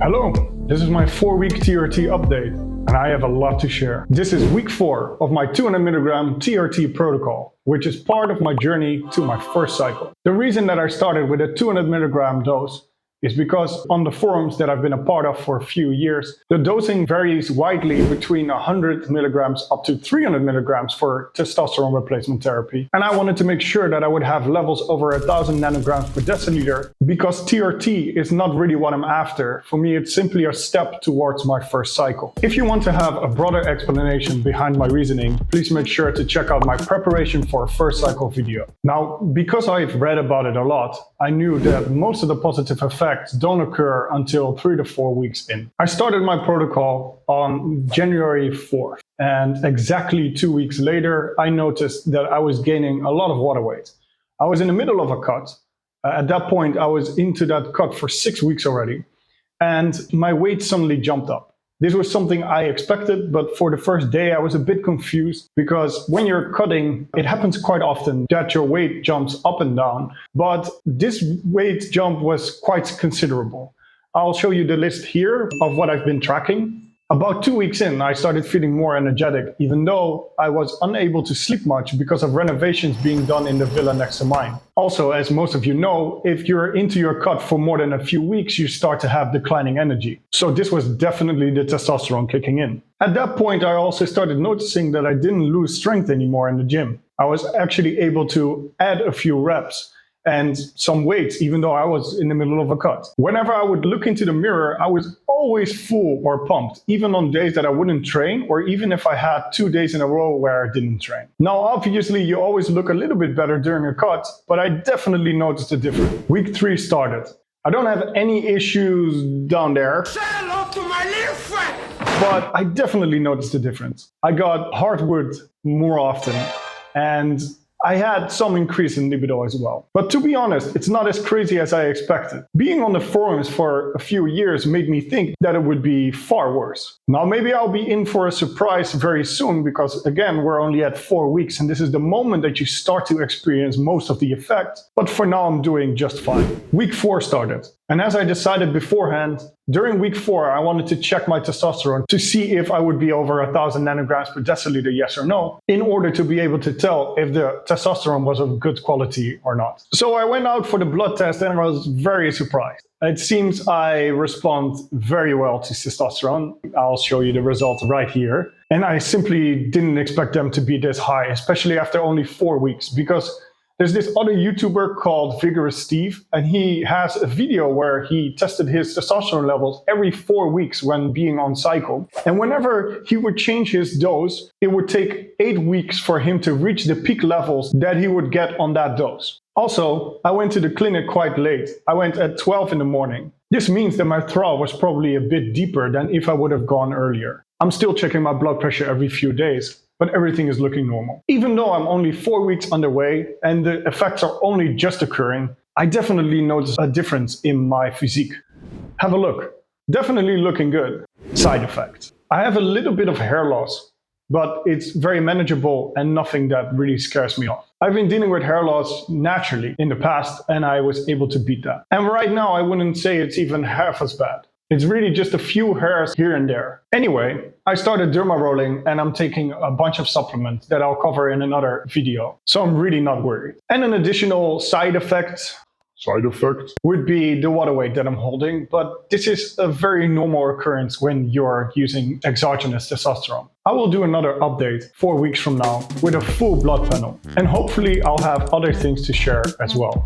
Hello, this is my 4-week TRT update, and I have a lot to share. This is week 4 of my 200 milligram TRT protocol, which is part of my journey to my first cycle. The reason that I started with a 200 milligram dose is because on the forums that I've been a part of for a few years, the dosing varies widely between 100 milligrams up to 300 milligrams for testosterone replacement therapy. And I wanted to make sure that I would have levels over 1,000 nanograms per deciliter because TRT is not really what I'm after. For me, it's simply a step towards my first cycle. If you want to have a broader explanation behind my reasoning, please make sure to check out my preparation for a first cycle video. Now, because I've read about it a lot, I knew that most of the positive effects don't occur until 3 to 4 weeks in. I started my protocol on January 4th, and exactly 2 weeks later, I noticed that I was gaining a lot of water weight. I was in the middle of a cut. At that point, I was into that cut for 6 weeks already, and my weight suddenly jumped up. This was something I expected, but for the first day I was a bit confused because when you're cutting, it happens quite often that your weight jumps up and down, but this weight jump was quite considerable. I'll show you the list here of what I've been tracking. About 2 weeks in, I started feeling more energetic, even though I was unable to sleep much because of renovations being done in the villa next to mine. Also, as most of you know, if you're into your cut for more than a few weeks, you start to have declining energy. So this was definitely the testosterone kicking in. At that point, I also started noticing that I didn't lose strength anymore in the gym. I was actually able to add a few reps and some weights, even though I was in the middle of a cut. Whenever I would look into the mirror, I was always full or pumped, even on days that I wouldn't train, or even if I had 2 days in a row where I didn't train. Now, obviously, you always look a little bit better during a cut, but I definitely noticed a difference. Week 3 started. I don't have any issues down there. Say hello to my little friend! But I definitely noticed a difference. I got hardwood more often, and I had some increase in libido as well. But to be honest, it's not as crazy as I expected. Being on the forums for a few years made me think that it would be far worse. Now maybe I'll be in for a surprise very soon because again, we're only at 4 weeks and this is the moment that you start to experience most of the effects. But for now, I'm doing just fine. Week 4 started. And as I decided beforehand, during week 4, I wanted to check my testosterone to see if I would be over 1,000 nanograms per deciliter, yes or no, in order to be able to tell if the testosterone was of good quality or not. So I went out for the blood test and I was very surprised. It seems I respond very well to testosterone. I'll show you the results right here. And I simply didn't expect them to be this high, especially after only 4 weeks, because there's this other YouTuber called Vigorous Steve, and he has a video where he tested his testosterone levels every 4 weeks when being on cycle. And whenever he would change his dose, it would take 8 weeks for him to reach the peak levels that he would get on that dose. Also, I went to the clinic quite late. I went at 12 in the morning. This means that my throttle was probably a bit deeper than if I would have gone earlier. I'm still checking my blood pressure every few days, but everything is looking normal. Even though I'm only 4 weeks underway and the effects are only just occurring, I definitely notice a difference in my physique. Have a look. Definitely looking good. Side effects. I have a little bit of hair loss, but it's very manageable and nothing that really scares me off. I've been dealing with hair loss naturally in the past and I was able to beat that. And right now I wouldn't say it's even half as bad. It's really just a few hairs here and there. Anyway, I started derma rolling and I'm taking a bunch of supplements that I'll cover in another video. So I'm really not worried. And an additional side effect would be the water weight that I'm holding, but this is a very normal occurrence when you're using exogenous testosterone. I will do another update 4 weeks from now with a full blood panel, and hopefully I'll have other things to share as well.